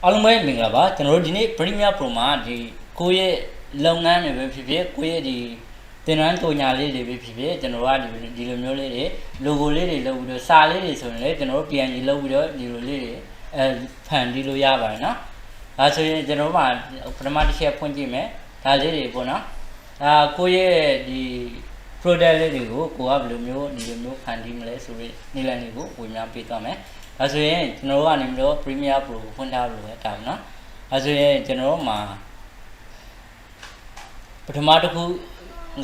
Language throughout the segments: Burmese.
အားလုံးပဲမင်္ဂလာပါကျွန်တော်တို့ဒီနေ့ Premiere Pro မှာဒီကိုယ့်ရဲ့လုပ်ငန်းတွေပဲဖြစ်ဖြစ်ကိုယ့်ရဲ့ဒီသင်တန်းတိုညာလေးတွေပဲဖြစ်ဖြစ်ကျွန်တော်ကဒီလိုမျိုးလေးတွေ logo လေးတွေလုပ်ပြီးတော့စာလေးတွေဆိုရင်လည်းကျွန်တော်တို့ PNG လုပ်ပြီးတော့ဒီလိုလေးတွေဖန်တီးလို့ရပါတယ်နော်ဒါဆိုရင်ကျွန်တော်တို့မှာပထမတစ်ချက်ဖွင့်ကြည့်မယ်ဒါလေးတွေပေါ့နော်ဒါကိုယ့်ရဲ့ဒီ product လေးတွေကိုကိုကဘယ်လိုမျိုးဒီလိုမျိုးဖန်တီးမလဲဆိုပြီးနေ့လည်လေးကိုဝင်များပေးသွားမယ်ဒါဆိုရင်ကျွန်တော်တို့ကနေပြီးတော့ Premiere Pro ကိုဖွင့်ထားလို့ပဲတာနော်ဒါဆိုရင်ကျွန်တော်တို့မှာပထမတစ်ခု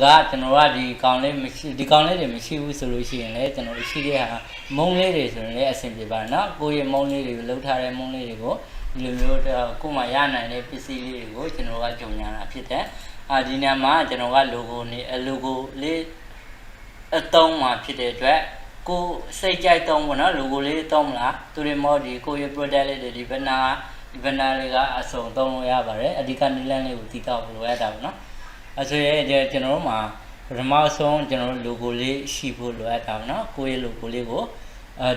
ကကျွန်တော်ကဒီကောင်လေးမရှိဒီကောင်လေးတွေမရှိဘူးဆိုလို့ရှိရင်လည်းကျွန်တော်တို့ရှိတဲ့ဟာမုံလေးတွေဆိုရင်လည်းအဆင်ပြေပါနော်ကိုယ့်ရဲ့မုံလေးတွေကိုလှုပ်ထားတဲ့မုံလေးတွေကိုဒီလိုမျိုးကိုယ်မှရနိုင်တဲ့ပစ္စည်းလေးတွေကိုကျွန်တော်ကကြုံညာတာဖြစ်တယ်ဒီနေရာမှာကျွန်တော်က logo လေးအသုံးမှာဖြစ်တဲ့အတွက်ကိုစိတ်ကြိုက်သုံးပေါ့နော် logo လေးသုံးမလားသူတွေမောဒီကိုရဲ့ product လေးတွေဒီဘနာလေးကအစုံသုံးလို့ရပါတယ်အဓိကနည်းလမ်းလေးကိုသိတော့လို့ရတာပေါ့နော်အဲဆိုရင်ကျွန်တော်တို့မှာပထမဆုံးကျွန်တော်တို့ logo လေးရှိဖို့လိုအပ်တာပေါ့နော်ကိုရဲ့ logo လေးကို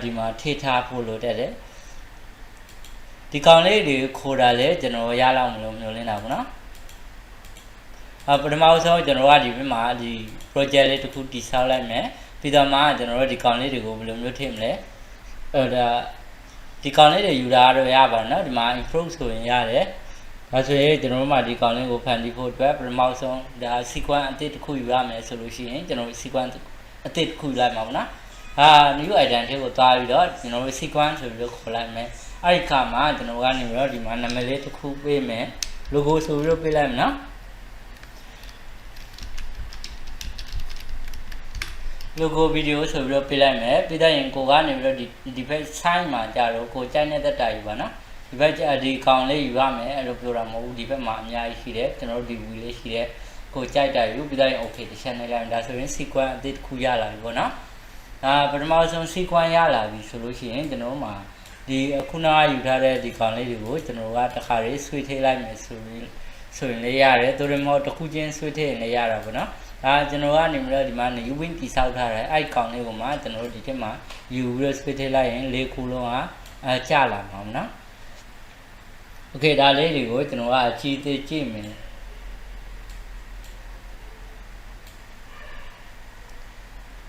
ဒီမှာထိထားဖို့လိုတက်တယ်ဒီကောင်လေးတွေခိုးတာလေကျွန်တော်ရလောက်မလို့မျိုးလင်းတာပေါ့နော်ပထမဆုံးကျွန်တော်ကဒီဘက်မှာဒီ project လေးတစ်ခုတည်ဆောက်လိုက်မယ်ပြီးတော့မှကျွန်တော်တို့ဒီကောင်လေးတွေကိုဘယ်လိုမျိုးထည့်မလဲဒါဒီကောင်လေးတွေယူတာတော့ရပါတော့ဒီမှာ improve ဆိုရင်ရတယ်ဒါဆိုရင်ကျွန်တော်တို့မှာဒီကောင်လေးကိုဖန်တီးဖို့အတွက်ပထမဆုံးဒါ sequence အသစ်တစ်ခုယူရမယ်ဆိုလို့ရှိရင်ကျွန်တော်တို့ sequence အသစ်တစ်ခုလိုက်မှာပေါ့နော်new item တွေကိုသွားပြီးတော့ကျွန်တော်တို့ sequence ဆိုပြီးတော့ခေါ်လိုက်မယ်အဲ့ဒီခါမှာကျွန်တော်ကနေပြီးတော့ဒီမှာနာမည်လေးတစ်ခုပေးမယ် logo ဆိုပြီးတော့ပေးလိုက်မယ်နော်logo video ဆိုပြီးတော့ပေးလိုက်မယ်ပြီးတော့ရင်ကိုကနေပြီးတော့ဒီဘက် sign မှာကြာတော့ကိုကြိုက်နေတဲ့တာယူပါနော်ဒီဘက်ဒီကောင်လေးယူရမယ်အဲ့လိုပြောတာမဟုတ်ဘူးဒီဘက်မှာအများကြီးရှိတယ်ကျွန်တော်တို့ဒီ view လေးရှိတယ်ကိုကြိုက်တာယူပြီးတော့ရင် okay တစ်ချက်နဲ့လိုက်ဒါဆိုရင် sequence အသစ်တစ်ခုရလာပြီပေါ့နော်ပထမဆုံး sequence ရလာပြီဆိုလို့ရှိရင်ကျွန်တော်တို့မှာဒီခုနကယူထားတဲ့ဒီကောင်လေးတွေကိုကျွန်တော်ကတခါလေးဆွေးထည့်လိုက်မယ်ဆိုရင်လည်းရတယ်သူတို့မဟုတ်တစ်ခုချင်းဆွေးထည့်ရင်လည်းရတာပေါ့နော်ကျွန်တော်ကနေပြီးတော့ဒီမှာ new wing တိဆောက်ထားတယ်အဲ့ကောင်လေးကိုမှကျွန်တော်တို့ဒီထက်မှာယူပြီးတော့ switch ထည့်လိုက်ရင်၄ခုလုံးကကျလာမှာပေါ့နော် okay ဒါလေးတွေကိုကျွန်တော်ကအကြည့်သေးကြည့်မယ်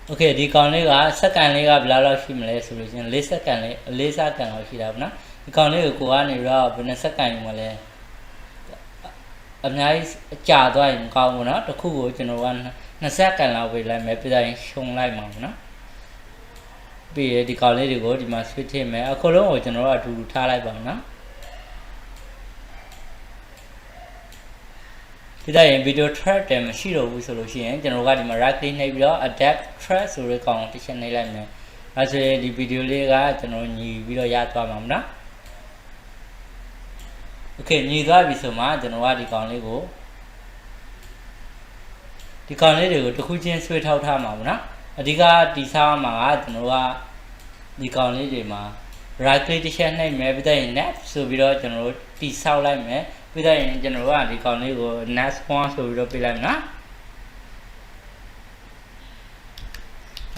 okay ဒီကောင်လေးကစက္ကန့်လေးကဘယ်လောက်ရှိမလဲဆိုလို့ချင်း၄စက္ကန့်လောက်ရှိတာပေါ့နော်ဒီကောင်လေးကိုကနေပြီးတော့ဘယ်နှစက္ကန့်ယူမလဲအများကြီးကြာသွားရင်မကောင်းဘူးเนาะတစ်ခုကိုကျွန်တော်က20စက္ကန့်လောက်ပဲလိုက်မယ်ပြီးတော့ရှုံလိုက်မှာပေါ့နော်ပြီးရဒီကောင်လေးတွေကိုဒီမှာ switch ထည့်မယ်အခုလုံးကိုကျွန်တော်တို့အတူတူထားလိုက်ပါမယ်နော်ပြီးတော့ရင် video track တယ်မရှိတော့ဘူးဆိုလို့ရှိရင်ကျွန်တော်ကဒီမှာ right click နှိပ်ပြီးတော့ adapt track ဆိုတဲ့ကောင်ကိုတစ်ချက်နှိပ်လိုက်မယ်အဲဆိုရင်ဒီ video လေးကကျွန်တော်ညီပြီးတော့ရသွားမှာပေါ့နော်okay ညီသွားပြီဆိုမှကျွန်တော်ကဒီကောင်လေးတွေကိုတစ်ခုချင်းဆွဲထောက်ထားမှာပေါ့နော်အဓိကတိဆောက်မှာကကျွန်တော်ကဒီကောင်လေးတွေမှာ right click တစ်ချက်နှိပ်မယ်ပြီးတော့ next ဆိုပြီးတော့ကျွန်တော်တို့တိဆောက်လိုက်မယ်ပြီးတော့ကျွန်တော်ကဒီကောင်လေးကို next one ဆိုပြီးတော့ပြလိုက်နော်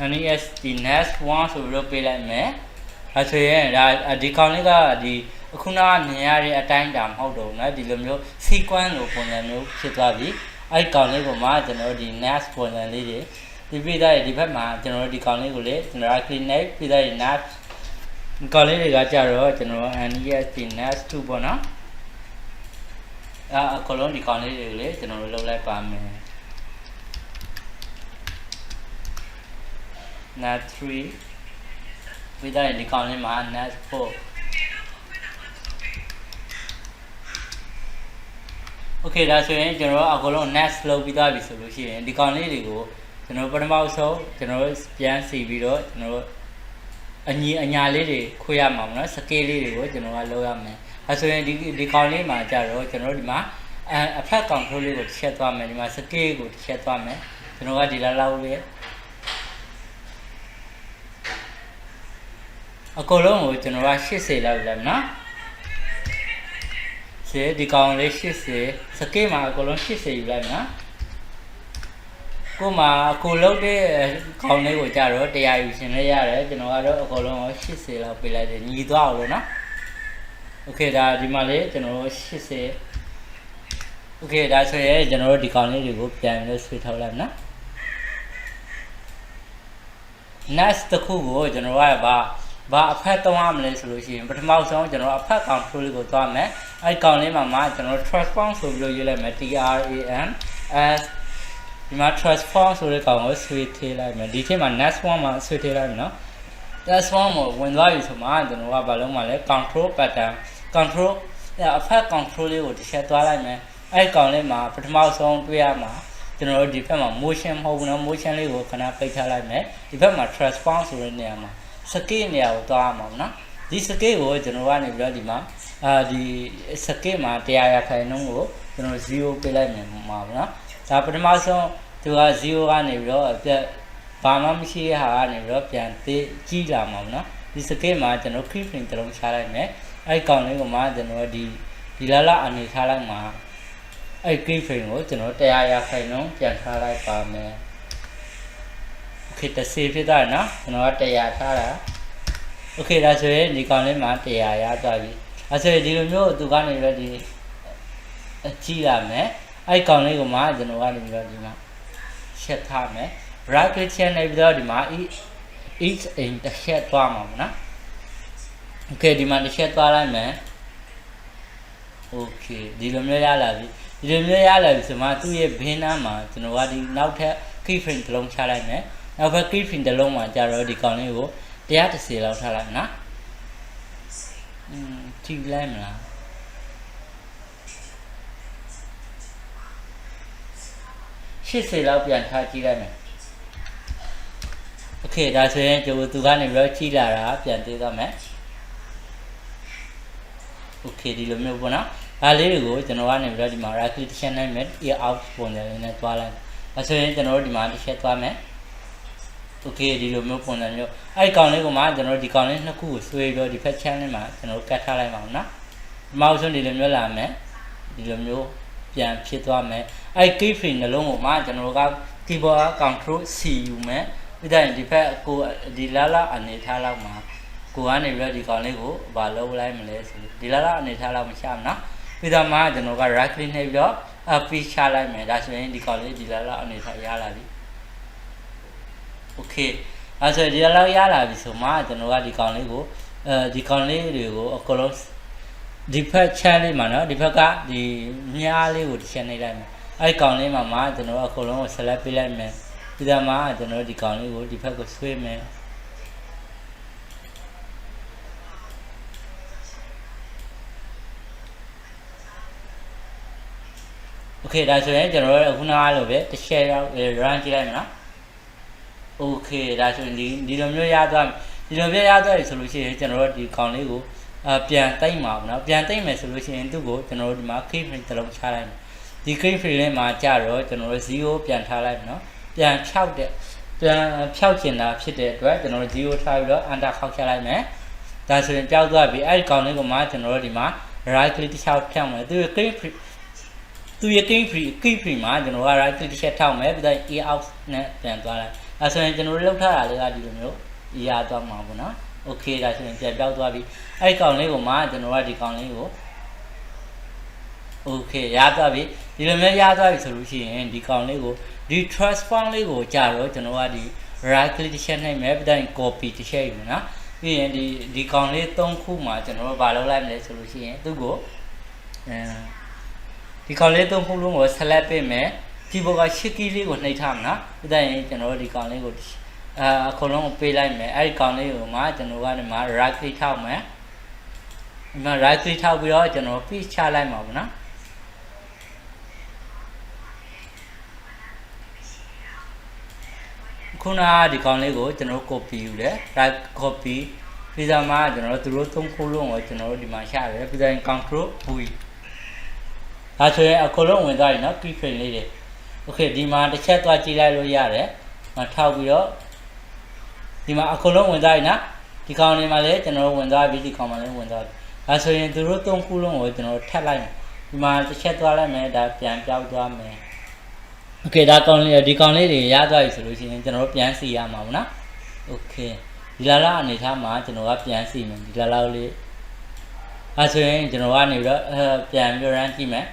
NES ဒီ next one ဆိုပြီးတော့ပြလိုက်မယ်အဲဆိုရင်ဒါဒီကောင်လေးကဒီခုနကမြင်ရတဲ့အတိုင်းတာမဟုတ်တော့ဘူးเนาะဒီလိုမျိုး sequence လိုပုံစံမျိုးဖြစ်သွားပြီအဲ့ကောင်လေးကိုမှကျွန်တော်ဒီ next ပုံစံလေးတွေဒီပြတဲ့ဒီဘက်မှာကျွန်တော်ဒီကောင်လေးကိုလေကျွန်တော် click နဲ့ပြတဲ့ next ကောင်လေးတွေကကြတော့ကျွန်တော် NES ဒီ next 2ပေါ့နော်အကောင်လုံးဒီကောင်လေးတွေကိုလေကျွန်တော်လုပ်လိုက်ပါမယ် next 3ပြတဲ့ဒီကောင်လေးမှာ next 4 okay ဒါဆိုရင်ကျွန်တော်အကုန်လုံး next လုပ်ပြီးသားပြီဆိုလို့ရှိရင်ဒီကောင်လေးတွေကိုကျွန်တော်ပထမဆုံးကျွန်တော်ပြန်စီပြီးတော့ကျွန်တော်အညာလေးတွေခွဲရမှာပေါ့နော် scale လေးတွေကိုကျွန်တော်ကလုပ်ရမယ်အဲဆိုရင်ဒီကောင်လေးမှာကြတော့ကျွန်တော်ဒီမှာအဖက် control လေးကိုတစ်ချက်သွားမယ်ဒီမှာ scale ကိုတစ်ချက်သွားမယ်ကျွန်တော်ကဒီလောက်လေးအကုန်လုံးကိုကျွန်တော်က80လောက်လိုက်နော်ဒီကောင်လေး80စကေးမှာအကုန်လုံး80ယူလိုက်နော်ကိုမှာကိုလုံးတဲ့ကောင်လေးကိုကြတော့100ယူရှင်လေးရတယ်ကျွန်တော်ကတော့အကုန်လုံး80လောက်ပေးလိုက်တယ်ညီသွားအောင်လို့နော် Okay ဒါဒီမှာလေကျွန်တော်80 Okay ဒါဆိုရင်ကျွန်တော်တို့ဒီကောင်လေးတွေကိုပြန်လို့ဆွဲထုတ်လိုက်နော် next တစ်ခုကိုကျွန်တော်ကဘာအဖက်သုံးရမလဲဆိုလို့ရှိရင်ပထမဆုံးကျွန်တော်အဖက် control လေးကိုသွားမယ်အဲ့ကောင်လေးမှာကျွန်တော် transform ဆိုပြီးလို့ရေးလိုက်မယ် TRAN as ဒီမှာ transform ဆိုတဲ့ကောင်ကိုဆွဲထည့်လိုက်မယ်ဒီထဲမှာ next one မှာဆွဲထည့်လိုက်မယ်နော် next one ကိုဝင်သွားပြီဆိုမှကျွန်တော်ကဘာလုပ်မှာလဲ control pattern control အဖက် control လေးကိုတစ်ချက်သွားလိုက်မယ်အဲ့ကောင်လေးမှာပထမဆုံးတွေ့ရမှာကျွန်တော်တို့ဒီဘက်မှာ motion မဟုတ်ဘူးနော် motion လေးကိုခဏပိတ်ထားလိုက်မယ်ဒီဘက်မှာ transform ဆိုတဲ့နေရာမှာ scale နေရာကိုသွားရမှာနော်ဒီ scale ကိုကျွန်တော်ကနေပြီးတော့ဒီမှာဒီ scale မှာ100ရာခိုင်နှုန်းကိုကျွန်တော်0ပေးလိုက်မယ်မှာပေါ့နော်ဒါပထမဆုံးသူက0ကနေပြီးတော့အပြတ်ဘာမှမရှိတဲ့ဟာကနေပြီးတော့ပြန်ကြီးလာမှာပေါ့နော်ဒီ scale မှာကျွန်တော် keyframe တစ်လုံးချလိုက်မယ်အဲ့ကောင်လေးကိုမှကျွန်တော်ဒီလာအနေထားလိုက်မှာအဲ့ keyframe ကိုကျွန်တော်100ရာခိုင်နှုန်းပြန်ထားလိုက်ပါမယ် Okay တစ်စေဖြစ်သွားတယ်နော်ကျွန်တော်က100ထားတာ Okay ဒါဆိုရင်ဒီကောင်လေးမှာ100ရသွားပြီအဲဆိုရင်ဒီလိုမျိုးသူကနေပြီးတော့ဒီကြည့်ရမယ်အဲ့ကောင်လေးကိုမှကျွန်တော်ကနေပြီးတော့ဒီမှာချက်ထားမယ် right click ချက်နေပြီးတော့ဒီမှာ each in တစ်ချက်သွားမှာပေါ့နော် Okay ဒီမှာတစ်ချက်သွားလိုက်မယ် Okay ဒီလိုမျိုးရလာပြီဒီလိုမျိုးရလာပြီဆိုမှသူ့ရဲ့ဘင်းနားမှာကျွန်တော်ကဒီနောက်ထပ် keyframe တစ်လုံးချလိုက်မယ်နောက်ဘက် keyframe တစ်လုံးမှာကြာတော့ဒီကောင်လေးကို130လောက်ထားလိုက်နော်ကြည့်လိုက်မလား80လောက်ပြန်ထားကြည့်လိုက်မယ် Okay ဒါဆိုရင်ကျွန်တော်သူကနေပြီးတော့ကြည့်လာတာပြန်သေးသွားမယ် Okay ဒီလိုမျိုးပေါ့နော်ဒါလေးတွေကိုကျွန်တော်ကနေပြီးတော့ဒီမှာ right click ချက်နိုင်မယ် ear out ပုံစံလေးနဲ့သွားလိုက်အဲဆိုရင်ကျွန်တော်တို့ဒီမှာတစ်ချက်သွားမယ် Okay ဒီလိုမျိုးပုံစံမျိုးအဲ့ကောင်လေးကိုမှကျွန်တော်ဒီကောင်လေးနှစ်ခုကိုဆွဲပြီးတော့ဒီဖက် channel မှာကျွန်တော်ကတ်ထားလိုက်ပါအောင်နော်ဒီမှာဆိုဒီလိုမျိုးလာမယ်ဒီလိုမျိုးပြန်ဖြစ်သွားမယ်အဲ့ keyframe နှလုံးကိုမှကျွန်တော်က keyboard control C ယူမယ်ပြီးတော့ဒီဖက်ကိုဒီလာအနေထားလောက်မှာကိုကနေပြီးတော့ဒီကောင်လေးကိုမလုပ်လိုက်မလဲဆိုဒီလာအနေထားလောက်မချမနော်ပြီးတော့မှကျွန်တော်က right click နှိပ်ပြီးတော့ piece ချလိုက်မယ်ဒါဆိုရင်ဒီကောင်လေးဒီလာအနေထားရလာပြီ Okay အဲဆိုဒီလောက်ရလာပြီဆိုမှကျွန်တော်ကဒီကောင်လေးကိုဒီကောင်လေးတွေကိုအကုန်လုံးဒီဖက် channel လေးမှာနော်ဒီဖက်ကဒီမြားလေးကိုတစ်ချက်နှိပ်လိုက်မယ်အဲ့ကောင်လေးမှာကျွန်တော်အကုန်လုံးကို select ပေးလိုက်မယ်ပြီးတော့မှကျွန်တော်ဒီကောင်လေးကိုဒီဖက်ကိုဆွဲမယ် Okay ဒါဆိုရင်ကျွန်တော်တို့ခုနကလိုပဲတစ်ချက်ရောက် run ကြည့်လိုက်မယ်နော် Okay ဒါဆိုရင်ဒီလိုမျိုးရသွားဒီလိုမျိုးရသွားပြီဆိုလို့ရှိရင်ကျွန်တော်တို့ဒီကောင်လေးကိုပြန်တိတ်မှာပေါ့နော်ပြန်တိတ်မယ်ဆိုလို့ရှိရင်သူ့ကိုကျွန်တော်တို့ဒီမှာ keyframe တစ်လုံးချလိုက်မယ်ဒီ keyframe လေးမှာကြာတော့ကျွန်တော်တို့0ပြန်ထားလိုက်မယ်နော်ပြန်ဖြောက်ကျင်တာဖြစ်တဲ့အတွက်ကျွန်တော်တို့0ထားပြီးတော့ enter ခောက်ချလိုက်မယ်ဒါဆိုရင်ပျောက်သွားပြီအဲ့ဒီကောင်လေးကိုမှကျွန်တော်တို့ဒီမှာ right click တစ်ချောက်ထည့်မယ်သူရဲ့ keyframe မှာကျွန်တော်က right click တစ်ချက်ထောက်မယ်ပြီးတော့ ear out နဲ့ပြန်သွားလိုက်အဲဆိုရင်ကျွန်တော်တို့လောက်ထားတာလေးကဒီလိုမျိုးရသွားမှာပေါ့နော် Okay ဒါဆိုရင်ပြန်ပြောက်သွားပြီအဲ့ဒီကောင်လေးကိုမှကျွန်တော်ကဒီကောင်လေးကို Okay ရသွားပြီဒီလိုမျိုးရသွားပြီဆိုလို့ရှိရင်ဒီကောင်လေးကိုဒီ transform လေးကိုကြာတော့ကျွန်တော်ကဒီ right click တစ်ချက်နှိပ်မယ်ပြီးတော့ copy တစ်ချက်ယူမယ်နော်ပြီးရင်ဒီကောင်လေး3ခုမှာကျွန်တော်တို့ဘာလုပ်လိုက်မလဲဆိုလို့ရှိရင်သူ့ကိုဒီကောင်လေး3ခုလုံးကို select ပေးမယ်keyboard က shift key လေးကိုနှိပ်ထားမှာနော်ပြီးတော့ရင်ကျွန်တော်တို့ဒီကောင်လေးကိုအကုန်လုံးပေးလိုက်မယ်အဲ့ဒီကောင်လေးကိုမှကျွန်တော်ကဒီမှာ right click ထောက်မယ်ဒီမှာ right click ထောက်ပြီးတော့ကျွန်တော် piece ချလိုက်မှာပေါ့နော်ခုနကဒီကောင်လေးကိုကျွန်တော် copy ယူတယ် right copy ပြီးတော့မှကျွန်တော်တို့သူတို့3ခုလုံးကိုကျွန်တော်တို့ဒီမှာရှာတယ်ပြီးတော့ control V ဒါဆိုရင်အကုန်လုံးဝင်သွားပြီနော် keyframe လေးတွေ Okay ဒီမှာတစ်ချက်သွားကြည့်လိုက်လို့ရတယ်ထောက်ပြီးတော့ဒီမှာအကုန်လုံးဝင်သွားပြီနော်ဒီကောင်လေးမှာလည်းကျွန်တော်ဝင်သွားပြီဒီကောင်မှာလည်းဝင်သွားပြီဒါဆိုရင်သူတို့3ခုလုံးကိုကျွန်တော်ထပ်လိုက်ဒီမှာတစ်ချက်သွားလိုက်မယ်ဒါပြန်ပြောက်သွားမယ် Okay ဒါကောင်လေးဒီကောင်လေးတွေရသွားပြီဆိုလို့ရှိရင်ကျွန်တော်ပြန်စီရမှာပေါ့နော် Okay ဒီလာအနေထားမှာကျွန်တော်ကပြန်စီမယ်ဒီလာလေး အဲဆိုရင်ကျွန်တော်ကနေပြီးတော့ပြန်ပြီး run ကြည့်မယ်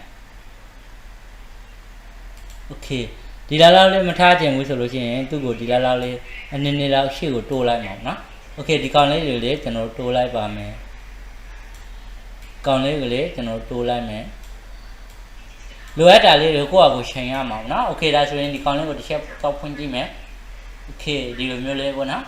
okay ဒီလောက်လေးမထားချင်ဘူးဆိုလို့ရှိရင်သူ့ကိုဒီလောက်လေးအနည်းနည်းလောက်ရှေ့ကိုတိုးလိုက်မှာနော် okay ဒီကောင်လေးတွေလေကျွန်တော်တိုးလိုက်ပါမယ်ကောင်လေးကလေးကျွန်တော်တိုးလိုက်မယ်လိုအပ်တာလေးတွေကိုယ့်အကူချိန်ရမှာနော် okay ဒါဆိုရင်ဒီကောင်လေးကိုတစ်ချက်တောက်ဖွင့်ကြည့်မယ် okay ဒီလိုမျိုးလေးပေါ့နော်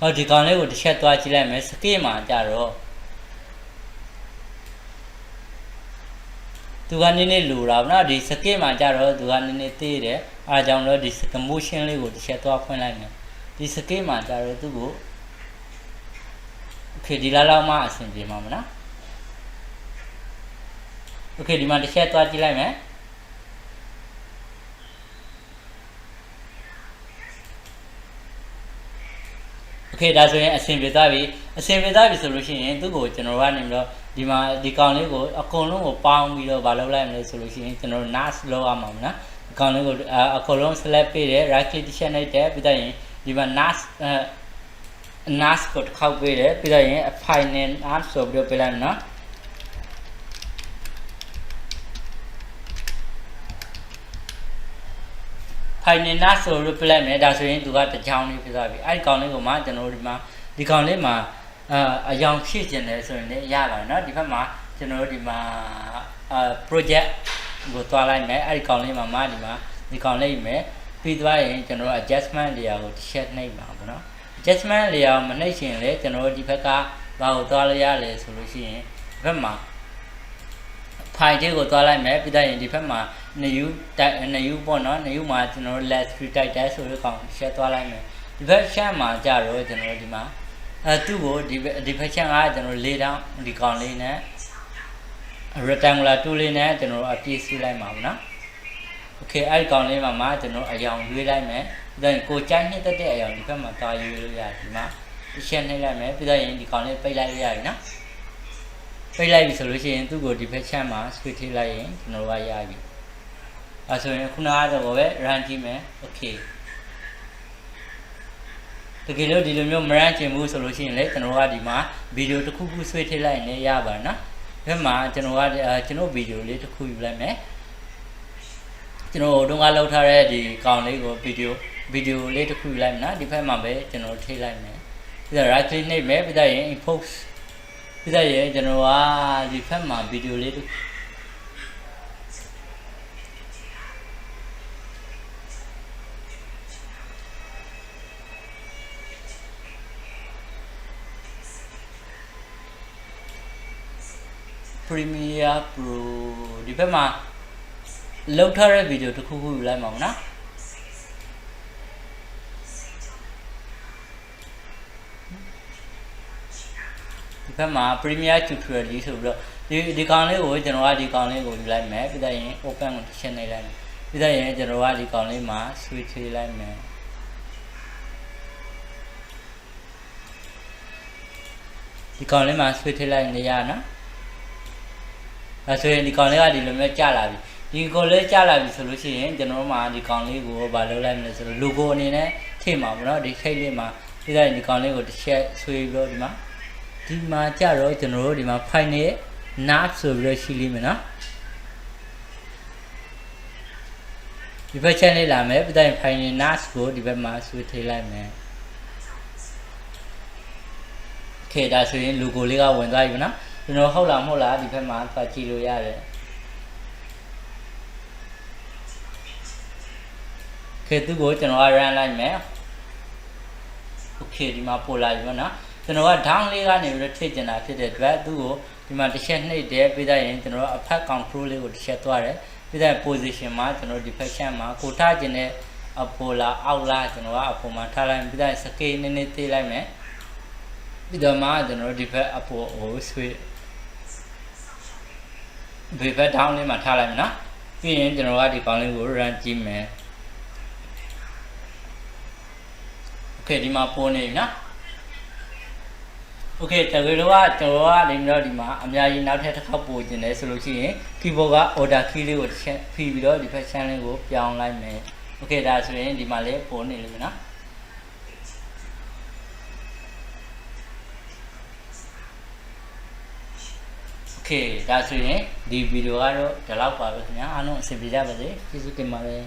ဟောဒီကောင်လေးကိုတစ်ချက်သွားကြည့်လိုက်မယ်စကေးမှာကြတော့သူကနည်းနည်းလိုတာဗောနော်ဒီစကေးမှာကြတော့သူကနည်းနည်းသေးတယ်အားကြောင့်တော့ဒီ motion လေးကိုတစ်ချက်သွားဖွင့်လိုက်မယ်ဒီစကေးမှာကြတော့သူ့ကို okay ဒီလောက်မှအဆင်ပြေမှာမနော် okay ဒီမှာတစ်ချက်သွားကြည့်လိုက်မယ်โอเคဒါဆိုရင်အဆင်ပြေသွားပြီဆိုလို့ရှိရင်သူ့ကိုကျွန်တော်ကနေပြီးတော့ဒီမှာဒီကောင်လေးကိုအကုန်လုံးကိုပေါင်းပြီးတော့မလုပ်လိုက်မလဲဆိုလို့ရှိရင်ကျွန်တော် NAS လောက်အောင်ပါမနော်ဒီကောင်လေးကိုအကုန်လုံး select ပေးတယ် right click တစ်ချက်နှိပ်တယ်ပြီးတော့ရင်ဒီမှာ NAS ကိုတစ်ခေါက်ပေးတယ်ပြီးတော့ရင် file name NAS ဆိုပြီးတော့ပေးလိုက်နော်ဖိုင်နာဆိုလို့ပြလိုက်မယ်ဒါဆိုရင်သူကတကြောင်လေးဖြစ်သွားပြီအဲ့ဒီကောင်လေးကိုမှကျွန်တော်တို့ဒီမှာဒီကောင်လေးမှာအယောင်ဖြည့်ကျင်တယ်ဆိုရင်လည်းရပါတယ်เนาะဒီဘက်မှာကျွန်တော်တို့ဒီမှာproject ကိုတွားလိုက်မယ်အဲ့ဒီကောင်လေးမှာဒီမှာဒီကောင်လေးမယ်ပြီးသွားရင်ကျွန်တော်တို့ adjustment layer ကိုတစ်ချက်နှိပ်ပါဘောเนาะ adjustment layer မနှိပ်ရှင်လေကျွန်တော်တို့ဒီဘက်ကဘာကိုတွားလို့ရလဲဆိုလို့ရှိရင်ဒီဘက်မှာဖိုင်တွေကိုတွားလိုက်မယ်ပြီးတော့ရင်ဒီဘက်မှာnew ပေါ့နော် new မှာကျွန်တော်တို့ last 3 type တဲဆိုတဲ့ကောင် share သွားလိုက်မယ်ဒီဘက် share မှာကြတော့ကျွန်တော်တို့ဒီမှာသူ့ကိုဒီဘက် share ကကျွန်တော်လေးတောင်းဒီကောင်လေးနဲ့ rectangular tool လေးနဲ့ကျွန်တော်တို့အပြည့်စုလိုက်မှာပေါ့နော် okay အဲ့ဒီကောင်လေးမှာကျွန်တော်အယောင်ရွေးလိုက်မယ်ပြီးတော့ကိုကြိုက်နှစ်သက်တဲ့အယောင်ဒီဘက်မှာတွားရွေးလို့ရတယ်ဒီမှာ share နှိပ်လိုက်မယ်ပြီးတော့ရင်ဒီကောင်လေးပိတ်လိုက်လို့ရတယ်နော်ပိတ်လိုက်ပြီဆိုလို့ရှိရင်သူ့ကိုဒီဘက် share မှာ switch ထိလိုက်ရင်ကျွန်တော်တို့ရပြီအဲဆိုရင်ခုနကတော့ပဲ run ကြည့်မယ် okay တကယ်လို့ဒီလိုမျိုးမ run ချင်ဘူးဆိုလို့ရှိရင်လေကျွန်တော်ကဒီမှာဗီဒီယိုတစ်ခုခုဆွဲထည့်လိုက်ရင်လည်းရပါနော်ဒီမှာကျွန်တော်ဗီဒီယိုလေးတစ်ခုယူလိုက်မယ်ကျွန်တော်တို့ကလောက်ထားတဲ့ဒီကောင်လေးကိုဗီဒီယိုလေးတစ်ခုယူလိုက်မယ်နော်ဒီဘက်မှာပဲကျွန်တော်ထည့်လိုက်မယ်ပြီးတော့ right click နှိပ်မယ်ပြီးတော့ရင် import ပြီးတော့ရင်ကျွန်တော်ကဒီဘက်မှာဗီဒီယိုလေးတစ်Premiere Pro ဒီဘက်မှာလောက်ထားတဲ့ဗီဒီယိုတစ်ခုခုယူလိုက်မှာနော်ဒီဘက်မှာ Premiere Tutorial လေးဆိုပြီးတော့ဒီကောင်လေးကိုကျွန်တော်ကဒီကောင်လေးကိုယူလိုက်မယ်ပြီးတော့ရင် Open ကိုတစ်ချက်နှိပ်လိုက်မယ်ပြီးတော့ရင်ကျွန်တော်ကဒီကောင်လေးမှာ Switch ထည့်လိုက်မယ်ဒီကောင်လေးမှာ Switch ထည့်လိုက်နေရနော်အဲဆိုရင်ဒီကောင်လေးကဒီလိုမျိုးကျလာပြီဒီကောင်လေးကျလာပြီဆိုလို့ရှိရင်ကျွန်တော်တို့မှာဒီကောင်လေးကိုဘာလုပ်လိုက်မလဲဆိုတော့ logo အနေနဲ့ထည့်မှာပေါ့နော်ဒီထိတ်လေးမှာပြီးတော့ဒီကောင်လေးကိုတစ်ချက်ဆွဲပြီးတော့ဒီမှာကျတော့ကျွန်တော်တို့ဒီမှာ file နဲ့ nav ဆိုပြီးတော့ရှိလိမ့်မယ်နော်ဒီဘက် channel လာမယ်ပြီးတော့ file နဲ့ nav ကိုဒီဘက်မှာဆွဲထည့်လိုက်မယ် okay ဒါဆိုရင် logo လေးကဝင်သွားပြီနော်ကျွန်တော်ဟုတ်လားမဟုတ်လားဒီဘက်မှာပတ်ကြည့်လို့ရတယ်ခေတ်ကိုကျွန်တော်က run လိုက်မယ် okay ဒီမှာပို့လိုက်ပြီနော်ကျွန်တော်က down လေးကနေပြီးတော့ထည့်ကျင်တာဖြစ်တဲ့အတွက်သူ့ကိုဒီမှာတစ်ချက်နှိပ်တယ်ပြီးတော့ရင်ကျွန်တော်အဖက် control လေးကိုတစ်ချက်သွားတယ်ပြီးတော့ position မှာကျွန်တော်ဒီ function မှာကိုထားကျင်တဲ့အပေါ်လားအောက်လားကျွန်တော်ကအပေါ်မှာထားလိုက်ပြီးတော့ scale နည်းနည်းသေးလိုက်မယ်ပြီးတော့မှကျွန်တော်ဒီဘက်အပေါ်ကိုဆွဲဘေးဘက် down လေးမှာထားလိုက်မယ်နော်ပြီးရင်ကျွန်တော်ကဒီကောင်လေးကို run ကြည့်မယ် okay ဒီမှာပို့နေပြီနော် Okay တကယ်တော့ကျွန်တော်ကဒီမျိုးဒီမှာအများကြီးနောက်ထပ်တစ်ခေါက်ပို့ကျင်တယ်ဆိုလို့ရှိရင် keyboard က order key လေးကိုတစ်ချက်ဖိပြီးတော့ဒီဖက် channel လေးကိုပြောင်းလိုက်မယ် Okay ဒါဆိုရင်ဒီမှာလေးပို့နေလိမ့်မယ်နော် Okay ဒါဆိုရင်ဒီဗီဒီယိုကတော့ဒီလောက်ပါပဲခင်ဗျာအားလုံးအဆင်ပြေကြပါစေကျေးဇူးတင်ပါတယ်